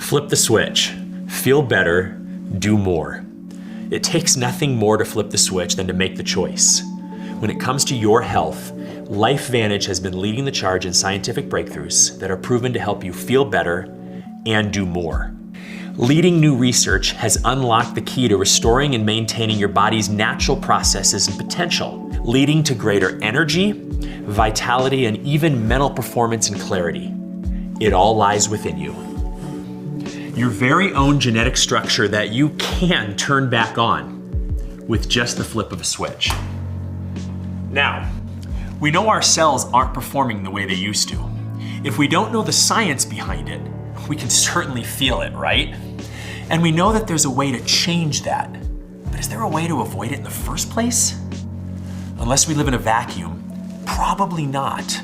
Flip the switch. Feel better, do more. It takes nothing more to flip the switch than to make the choice. When it comes to your health, LifeVantage has been leading the charge in scientific breakthroughs that are proven to help you feel better and do more. Leading new research has unlocked the key to restoring and maintaining your body's natural processes and potential, leading to greater energy, vitality, and even mental performance and clarity. It all lies within you. Your very own genetic structure that you can turn back on with just the flip of a switch. Now, we know our cells aren't performing the way they used to. If we don't know the science behind it, we can certainly feel it, right? And we know that there's a way to change that. But is there a way to avoid it in the first place? Unless we live in a vacuum, probably not.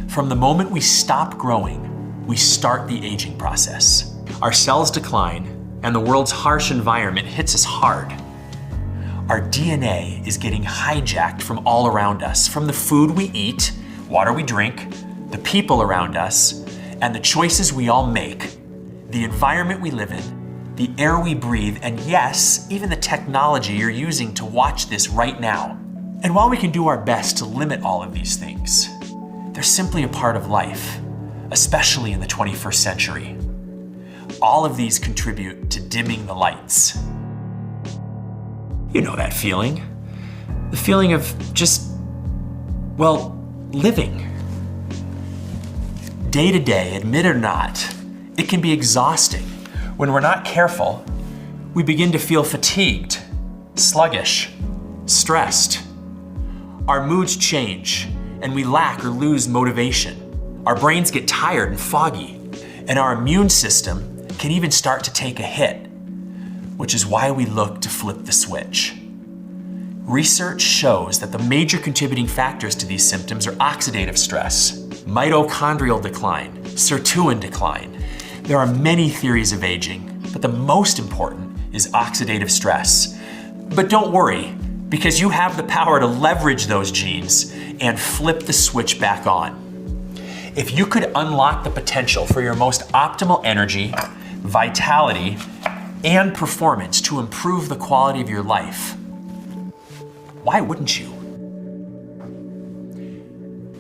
From the moment we stop growing, we start the aging process. Our cells decline, and the world's harsh environment hits us hard. Our DNA is getting hijacked from all around us, from the food we eat, water we drink, the people around us, and the choices we all make, the environment we live in, the air we breathe, and yes, even the technology you're using to watch this right now. And while we can do our best to limit all of these things, they're simply a part of life, especially in the 21st century. All of these contribute to dimming the lights. You know that feeling. The feeling of just, well, living. Day to day, admit it or not, it can be exhausting. When we're not careful, we begin to feel fatigued, sluggish, stressed. Our moods change, and we lack or lose motivation. Our brains get tired and foggy, and our immune system can even start to take a hit, which is why we look to flip the switch. Research shows that the major contributing factors to these symptoms are oxidative stress, mitochondrial decline, sirtuin decline. There are many theories of aging, but the most important is oxidative stress. But don't worry, because you have the power to leverage those genes and flip the switch back on. If you could unlock the potential for your most optimal energy, vitality, and performance to improve the quality of your life, why wouldn't you?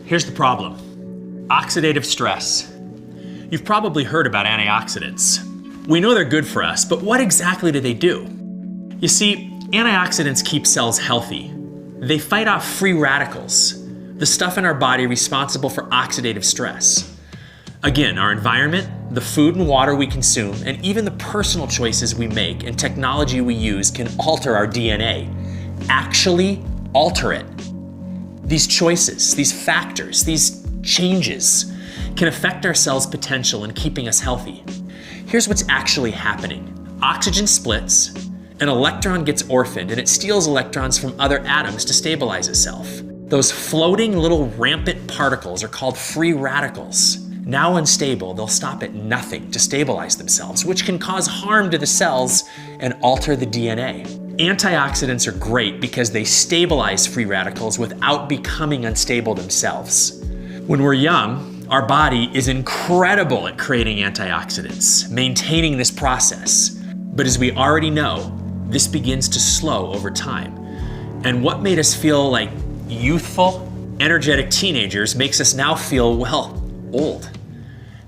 Here's the problem: oxidative stress. You've probably heard about antioxidants. We know they're good for us, but what exactly do they do? You see, antioxidants keep cells healthy. They fight off free radicals, the stuff in our body responsible for oxidative stress. Again, our environment, the food and water we consume, and even the personal choices we make and technology we use can alter our DNA. Actually alter it. These choices, these factors, these changes can affect our cells' potential in keeping us healthy. Here's what's actually happening. Oxygen splits, an electron gets orphaned, and it steals electrons from other atoms to stabilize itself. Those floating little rampant particles are called free radicals. Now unstable, they'll stop at nothing to stabilize themselves, which can cause harm to the cells and alter the DNA. Antioxidants are great because they stabilize free radicals without becoming unstable themselves. When we're young, our body is incredible at creating antioxidants, maintaining this process. But as we already know, this begins to slow over time. And what made us feel like youthful, energetic teenagers makes us now feel, well, old.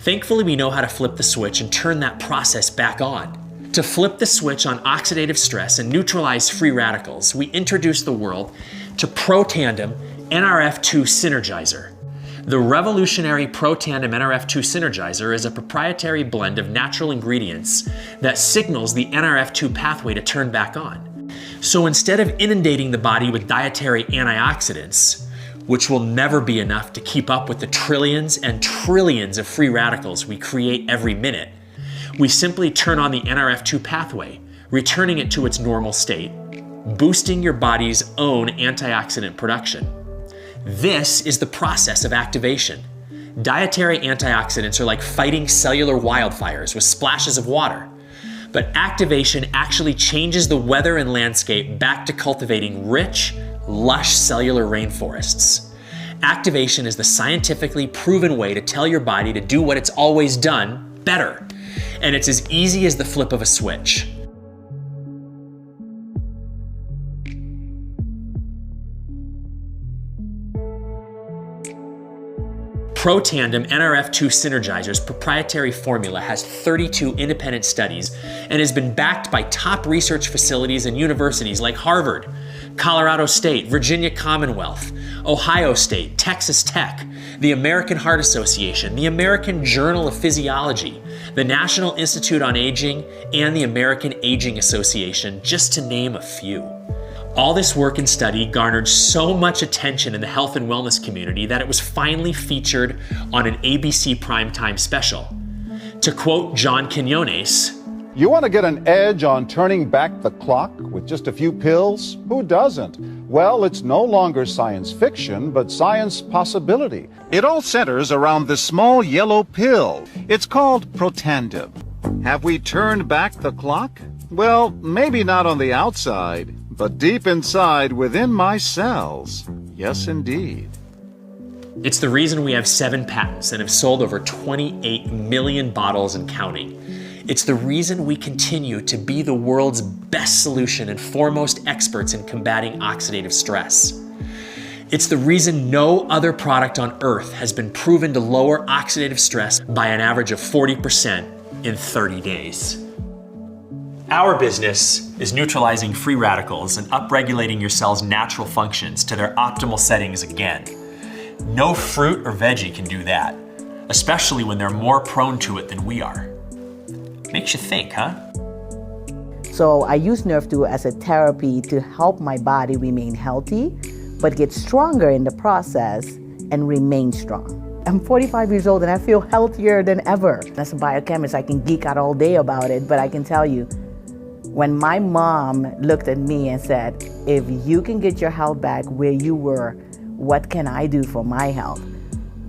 Thankfully, we know how to flip the switch and turn that process back on. To flip the switch on oxidative stress and neutralize free radicals, we introduce the world to ProTandem NRF2 Synergizer. The revolutionary ProTandem NRF2 Synergizer is a proprietary blend of natural ingredients that signals the NRF2 pathway to turn back on. So instead of inundating the body with dietary antioxidants, which will never be enough to keep up with the trillions and trillions of free radicals we create every minute, we simply turn on the NRF2 pathway, returning it to its normal state, boosting your body's own antioxidant production. This is the process of activation. Dietary antioxidants are like fighting cellular wildfires with splashes of water. But activation actually changes the weather and landscape back to cultivating rich, lush cellular rainforests. Activation is the scientifically proven way to tell your body to do what it's always done better, And it's as easy as the flip of a switch. Protandim NRF2 Synergizer's proprietary formula has 32 independent studies and has been backed by top research facilities and universities like Harvard, Colorado State, Virginia Commonwealth, Ohio State, Texas Tech, the American Heart Association, the American Journal of Physiology, the National Institute on Aging, and the American Aging Association, just to name a few. All this work and study garnered so much attention in the health and wellness community that it was finally featured on an ABC primetime special. To quote John Quinones, "You want to get an edge on turning back the clock with just a few pills? Who doesn't? Well, it's no longer science fiction, but science possibility. It all centers around this small yellow pill. It's called Protandim. Have we turned back the clock? Well, maybe not on the outside, but deep inside within my cells. Yes, indeed." It's the reason we have 7 patents and have sold over 28 million bottles and counting. It's the reason we continue to be the world's best solution and foremost experts in combating oxidative stress. It's the reason no other product on earth has been proven to lower oxidative stress by an average of 40% in 30 days. Our business is neutralizing free radicals and upregulating your cell's natural functions to their optimal settings again. No fruit or veggie can do that, especially when they're more prone to it than we are. Makes you think, huh? So I use Nerve2 as a therapy to help my body remain healthy, but get stronger in the process and remain strong. I'm 45 years old and I feel healthier than ever. As a biochemist, I can geek out all day about it, but I can tell you, when my mom looked at me and said, "If you can get your health back where you were, what can I do for my health?"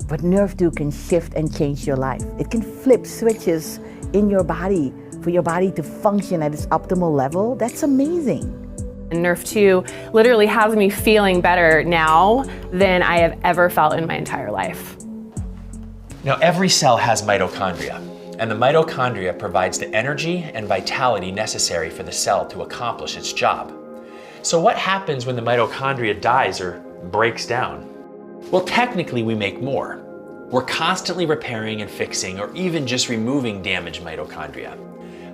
But Nerve2 can shift and change your life. It can flip switches in your body for your body to function at its optimal level. That's amazing. Nerve2 literally has me feeling better now than I have ever felt in my entire life. Now, every cell has mitochondria, and the mitochondria provides the energy and vitality necessary for the cell to accomplish its job. So what happens when the mitochondria dies or breaks down? Well, technically we make more. We're constantly repairing and fixing or even just removing damaged mitochondria.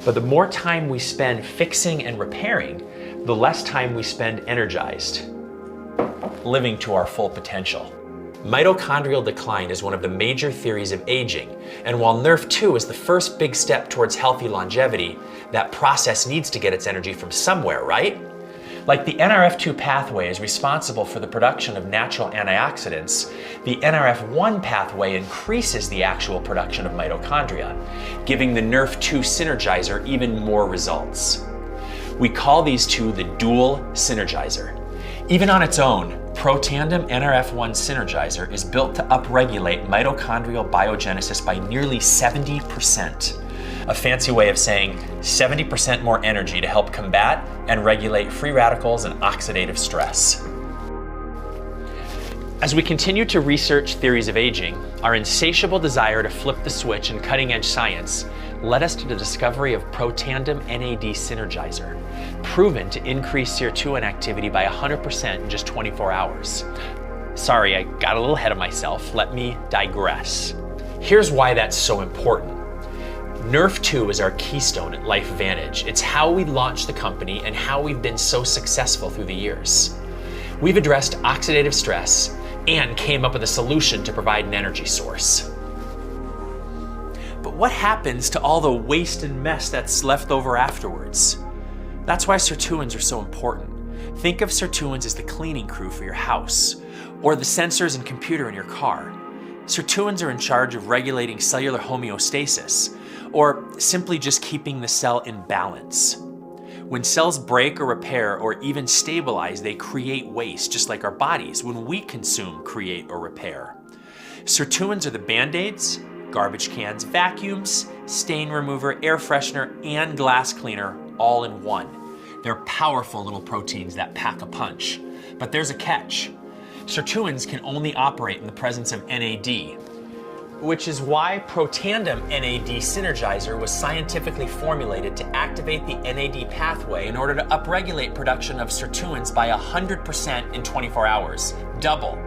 But the more time we spend fixing and repairing, the less time we spend energized, living to our full potential. Mitochondrial decline is one of the major theories of aging, and while Nerve2 is the first big step towards healthy longevity, that process needs to get its energy from somewhere, right? Like the NRF2 pathway is responsible for the production of natural antioxidants, the NRF1 pathway increases the actual production of mitochondria, giving the Nerve2 Synergizer even more results. We call these two the dual synergizer. Even on its own, Protandim NRF1 Synergizer is built to upregulate mitochondrial biogenesis by nearly 70%. A fancy way of saying 70% more energy to help combat and regulate free radicals and oxidative stress. As we continue to research theories of aging, our insatiable desire to flip the switch in cutting-edge science led us to the discovery of Protandim NAD Synergizer, proven to increase sirtuin activity by 100% in just 24 hours. Sorry, I got a little ahead of myself. Let me digress. Here's why that's so important. Nerve2 is our keystone at LifeVantage. It's how we launched the company and how we've been so successful through the years. We've addressed oxidative stress and came up with a solution to provide an energy source. But what happens to all the waste and mess that's left over afterwards? That's why sirtuins are so important. Think of sirtuins as the cleaning crew for your house, or the sensors and computer in your car. Sirtuins are in charge of regulating cellular homeostasis, or simply just keeping the cell in balance. When cells break or repair or even stabilize, they create waste, just like our bodies when we consume, create, or repair. Sirtuins are the band-aids, garbage cans, vacuums, stain remover, air freshener, and glass cleaner all in one. They're powerful little proteins that pack a punch. But there's a catch. Sirtuins can only operate in the presence of NAD. which is why Protandim NAD Synergizer was scientifically formulated to activate the NAD pathway in order to upregulate production of sirtuins by 100% in 24 hours. Double.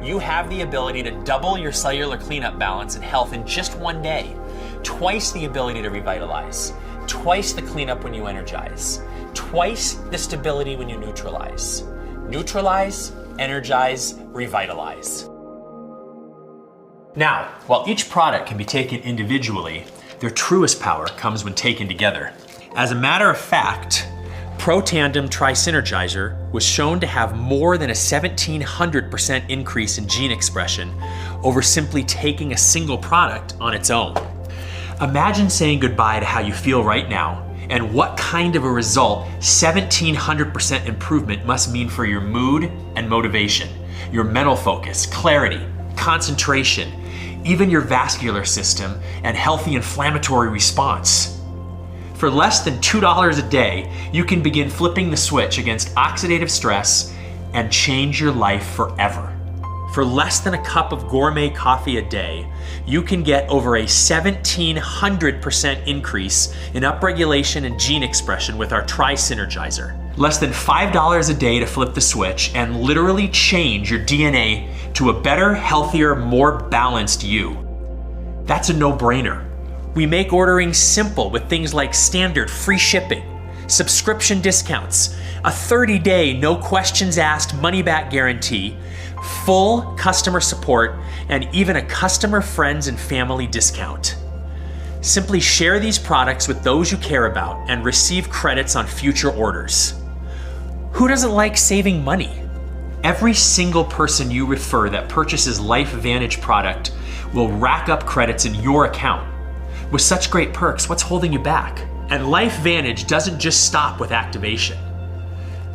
You have the ability to double your cellular cleanup balance and health in just one day. Twice the ability to revitalize. Twice the cleanup when you energize. Twice the stability when you neutralize. Neutralize, energize, revitalize. Now, while each product can be taken individually, their truest power comes when taken together. As a matter of fact, Protandim Tri-Synergizer was shown to have more than a 1,700% increase in gene expression over simply taking a single product on its own. Imagine saying goodbye to how you feel right now and what kind of a result 1,700% improvement must mean for your mood and motivation, your mental focus, clarity, concentration, even your vascular system and healthy inflammatory response. For less than $2 a day, you can begin flipping the switch against oxidative stress and change your life forever. For less than a cup of gourmet coffee a day, you can get over a 1,700% increase in upregulation and gene expression with our Tri-Synergizer. Less than $5 a day to flip the switch and literally change your DNA to a better, healthier, more balanced you. That's a no-brainer. We make ordering simple with things like standard free shipping, subscription discounts, a 30-day no questions asked money-back guarantee, full customer support, and even a customer, friends, and family discount. Simply share these products with those you care about and receive credits on future orders. Who doesn't like saving money? Every single person you refer that purchases LifeVantage product will rack up credits in your account. With such great perks, what's holding you back? And LifeVantage doesn't just stop with activation.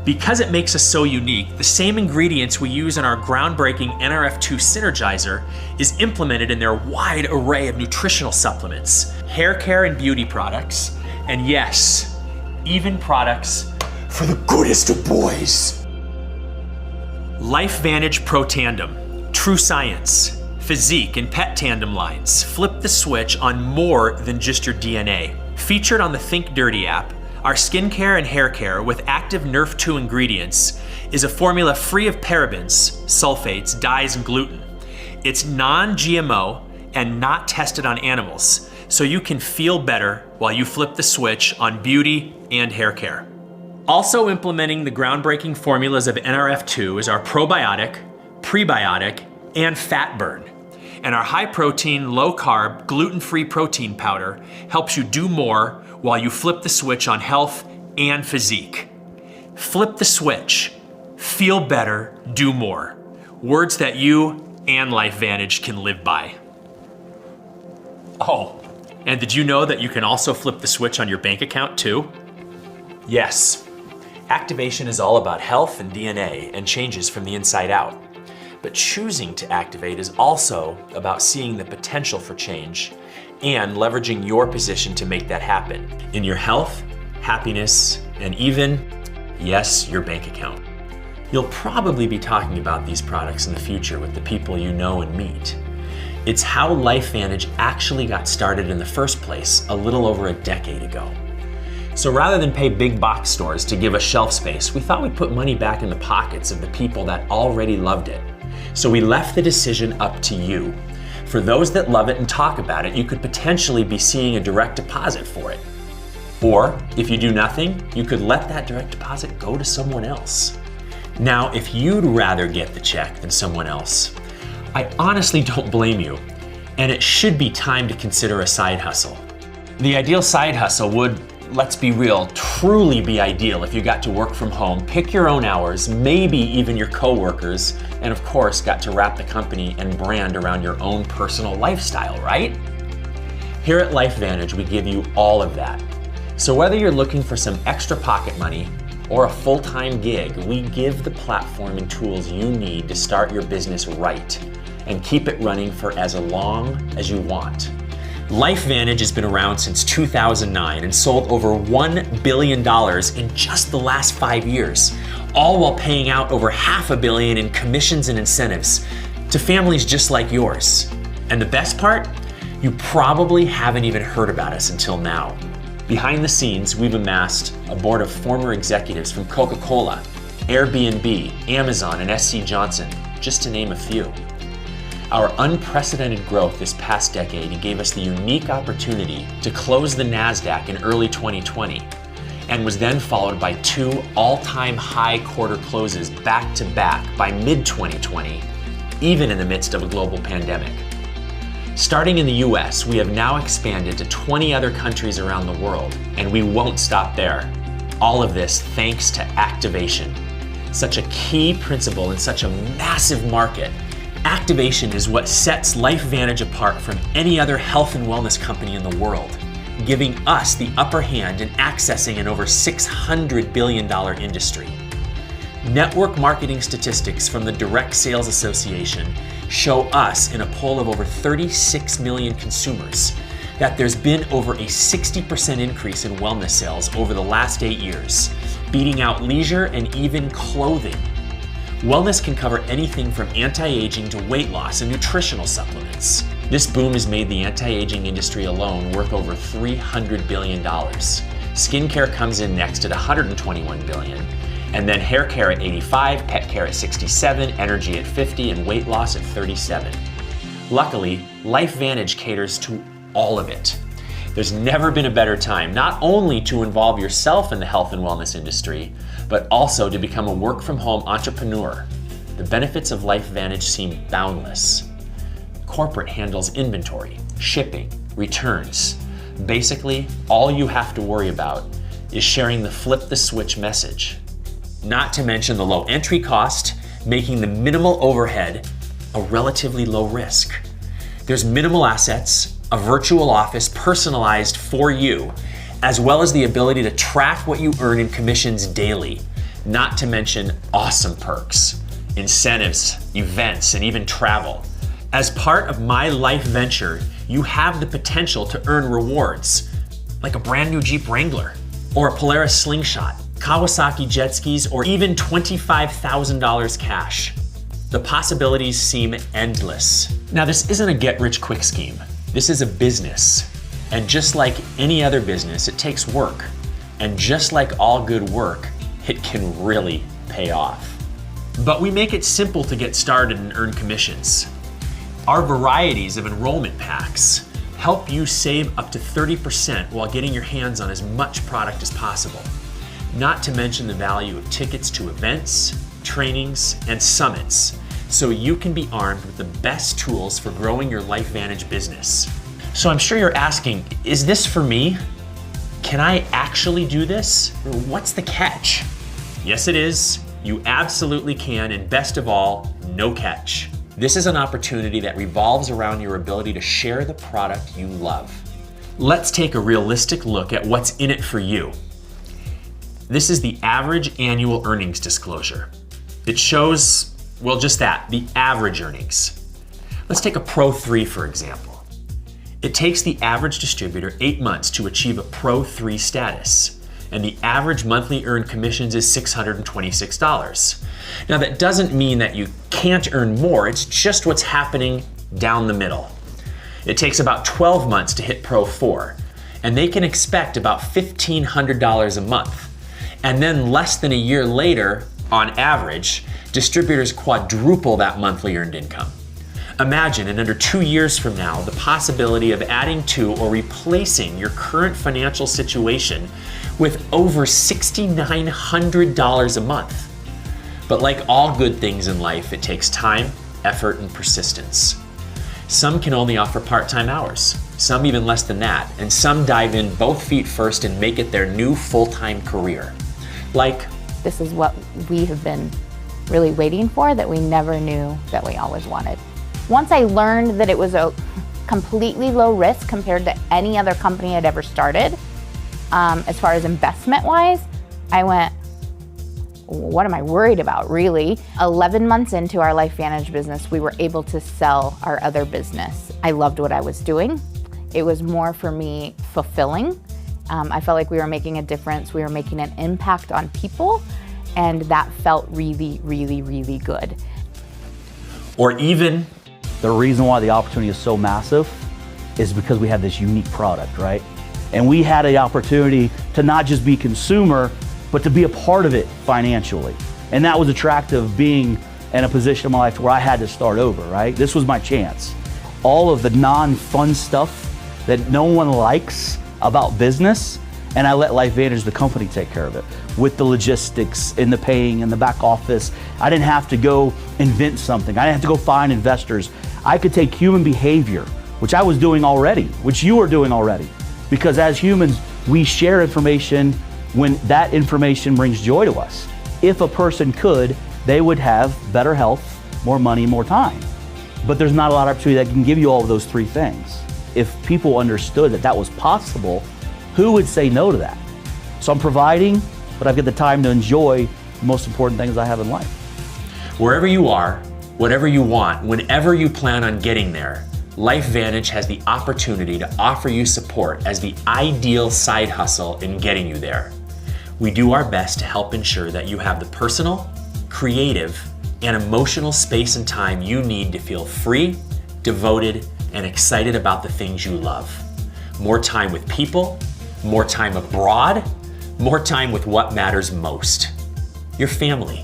Because it makes us so unique, the same ingredients we use in our groundbreaking NRF2 Synergizer is implemented in their wide array of nutritional supplements, hair care and beauty products, and yes, even products for the goodest of boys. LifeVantage Protandim, True Science, Physique, and Pet Tandem lines flip the switch on more than just your DNA. Featured on the Think Dirty app, our skincare and hair care with active Nerf2 ingredients is a formula free of parabens, sulfates, dyes, and gluten. It's non-GMO and not tested on animals, so you can feel better while you flip the switch on beauty and hair care. Also implementing the groundbreaking formulas of NRF2 is our probiotic, prebiotic, and fat burn. And our high protein, low carb, gluten-free protein powder helps you do more while you flip the switch on health and physique. Flip the switch, feel better, do more. Words that you and LifeVantage can live by. Oh, and did you know that you can also flip the switch on your bank account too? Yes, activation is all about health and DNA and changes from the inside out. But choosing to activate is also about seeing the potential for change and leveraging your position to make that happen in your health, happiness, and even, yes, your bank account. You'll probably be talking about these products in the future with the people you know and meet. It's how LifeVantage actually got started in the first place a little over a decade ago. So rather than pay big box stores to give us shelf space, we thought we'd put money back in the pockets of the people that already loved it. So we left the decision up to you. For those that love it and talk about it, you could potentially be seeing a direct deposit for it. Or if you do nothing, you could let that direct deposit go to someone else. Now, if you'd rather get the check than someone else, I honestly don't blame you, and it should be time to consider a side hustle. The ideal side hustle would, let's be real, truly be ideal if you got to work from home, pick your own hours, maybe even your coworkers, and of course got to wrap the company and brand around your own personal lifestyle, right? Here at LifeVantage, we give you all of that. So whether you're looking for some extra pocket money or a full-time gig, we give the platform and tools you need to start your business right and keep it running for as long as you want. LifeVantage has been around since 2009 and sold over $1 billion in just the last 5 years, all while paying out over $500 million in commissions and incentives to families just like yours. And the best part? You probably haven't even heard about us until now. Behind the scenes, we've amassed a board of former executives from Coca-Cola, Airbnb, Amazon, and SC Johnson, just to name a few. Our unprecedented growth this past decade gave us the unique opportunity to close the NASDAQ in early 2020, and was then followed by 2 all-time high quarter closes back to back by mid-2020, even in the midst of a global pandemic. Starting in the US, we have now expanded to 20 other countries around the world, and we won't stop there. All of this thanks to activation. Such a key principle in such a massive market. Activation is what sets LifeVantage apart from any other health and wellness company in the world, giving us the upper hand in accessing an over $600 billion industry. Network marketing statistics from the Direct Sales Association show us in a poll of over 36 million consumers that there's been over a 60% increase in wellness sales over the last 8 years, beating out leisure and even clothing. Wellness can cover anything from anti-aging to weight loss and nutritional supplements. This boom has made the anti-aging industry alone worth over $300 billion. Skincare comes in next at $121 billion. And then hair care at 85, pet care at 67, energy at 50, and weight loss at 37. Luckily, LifeVantage caters to all of it. There's never been a better time, not only to involve yourself in the health and wellness industry, but also to become a work-from-home entrepreneur. The benefits of LifeVantage seem boundless. Corporate handles inventory, shipping, returns. Basically, all you have to worry about is sharing the flip the switch message. Not to mention the low entry cost, making the minimal overhead a relatively low risk. There's minimal assets, a virtual office personalized for you, as well as the ability to track what you earn in commissions daily, not to mention awesome perks, incentives, events, and even travel. As part of my life venture, you have the potential to earn rewards, like a brand new Jeep Wrangler, or a Polaris Slingshot, Kawasaki jet skis, or even $25,000 cash. The possibilities seem endless. Now, this isn't a get-rich-quick scheme. This is a business. And just like any other business, it takes work. And just like all good work, it can really pay off. But we make it simple to get started and earn commissions. Our varieties of enrollment packs help you save up to 30% while getting your hands on as much product as possible. Not to mention the value of tickets to events, trainings, and summits, so you can be armed with the best tools for growing your LifeVantage business. So I'm sure you're asking, is this for me? Can I actually do this? Or what's the catch? Yes, it is. You absolutely can, and best of all, no catch. This is an opportunity that revolves around your ability to share the product you love. Let's take a realistic look at what's in it for you. This is the average annual earnings disclosure. It shows, well, just that, the average earnings. Let's take a Pro 3, for example. It takes the average distributor 8 months to achieve a Pro 3 status, and the average monthly earned commissions is $626. Now, that doesn't mean that you can't earn more, it's just what's happening down the middle. It takes about 12 months to hit Pro 4, and they can expect about $1,500 a month. And then less than a year later, on average, distributors quadruple that monthly earned income. Imagine in under 2 years from now, the possibility of adding to or replacing your current financial situation with over $6,900 a month. But like all good things in life, it takes time, effort, and persistence. Some can only offer part-time hours, some even less than that, and some dive in both feet first and make it their new full-time career. Like, this is what we have been really waiting for, that we never knew that we always wanted. Once I learned that it was a completely low risk compared to any other company I'd ever started, as far as investment-wise, I went, what am I worried about, really? 11 months into our LifeVantage business, we were able to sell our other business. I loved what I was doing. It was more for me fulfilling. I felt like we were making a difference. We were making an impact on people, and that felt really, really, really good. Or even The reason why the opportunity is so massive is because we have this unique product, right? And we had the opportunity to not just be consumer, but to be a part of it financially. And that was attractive, being in a position in my life where I had to start over, right? This was my chance. All of the non-fun stuff that no one likes about business, and I let LifeVantage, the company, take care of it. With the logistics and the paying and the back office, I didn't have to go invent something. I didn't have to go find investors. I could take human behavior, which I was doing already, which you are doing already. Because as humans, we share information when that information brings joy to us. If a person could, they would have better health, more money, more time. But there's not a lot of opportunity that can give you all of those three things. If people understood that that was possible, who would say no to that? So I'm providing, but I've got the time to enjoy the most important things I have in life. Wherever you are, whatever you want, whenever you plan on getting there, LifeVantage has the opportunity to offer you support as the ideal side hustle in getting you there. We do our best to help ensure that you have the personal, creative, and emotional space and time you need to feel free, devoted, and excited about the things you love. More time with people, more time abroad, more time with what matters most, your family.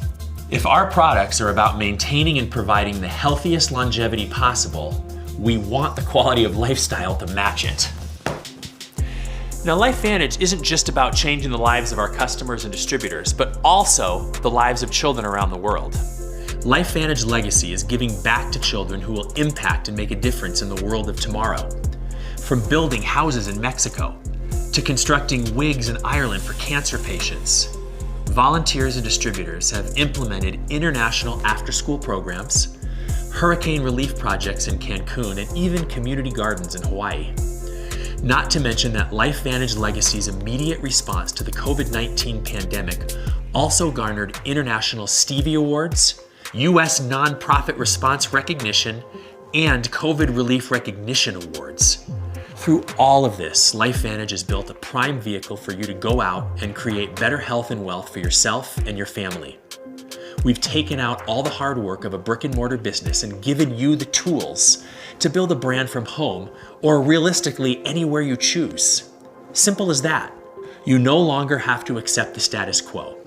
If our products are about maintaining and providing the healthiest longevity possible, we want the quality of lifestyle to match it. Now, LifeVantage isn't just about changing the lives of our customers and distributors, but also the lives of children around the world. LifeVantage Legacy is giving back to children who will impact and make a difference in the world of tomorrow. From building houses in Mexico, to constructing wigs in Ireland for cancer patients, volunteers and distributors have implemented international after-school programs, hurricane relief projects in Cancun, and even community gardens in Hawaii. Not to mention that LifeVantage Legacy's immediate response to the COVID-19 pandemic also garnered international Stevie Awards, U.S. Nonprofit Response Recognition, and COVID Relief Recognition Awards. Through all of this, LifeVantage has built a prime vehicle for you to go out and create better health and wealth for yourself and your family. We've taken out all the hard work of a brick and mortar business and given you the tools to build a brand from home or realistically anywhere you choose. Simple as that. You no longer have to accept the status quo.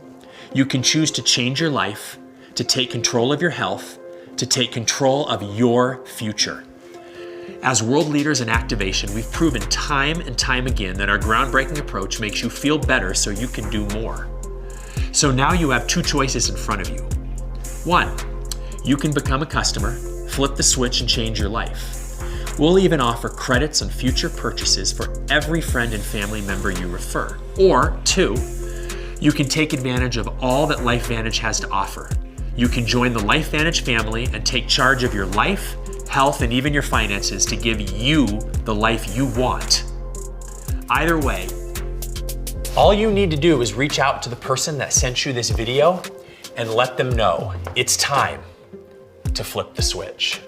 You can choose to change your life, to take control of your health, to take control of your future. As world leaders in activation, we've proven time and time again that our groundbreaking approach makes you feel better so you can do more. So now you have two choices in front of you. One, you can become a customer, flip the switch, and change your life. We'll even offer credits on future purchases for every friend and family member you refer. Or two, you can take advantage of all that LifeVantage has to offer. You can join the LifeVantage family and take charge of your life, health, and even your finances to give you the life you want. Either way, all you need to do is reach out to the person that sent you this video and let them know it's time to flip the switch.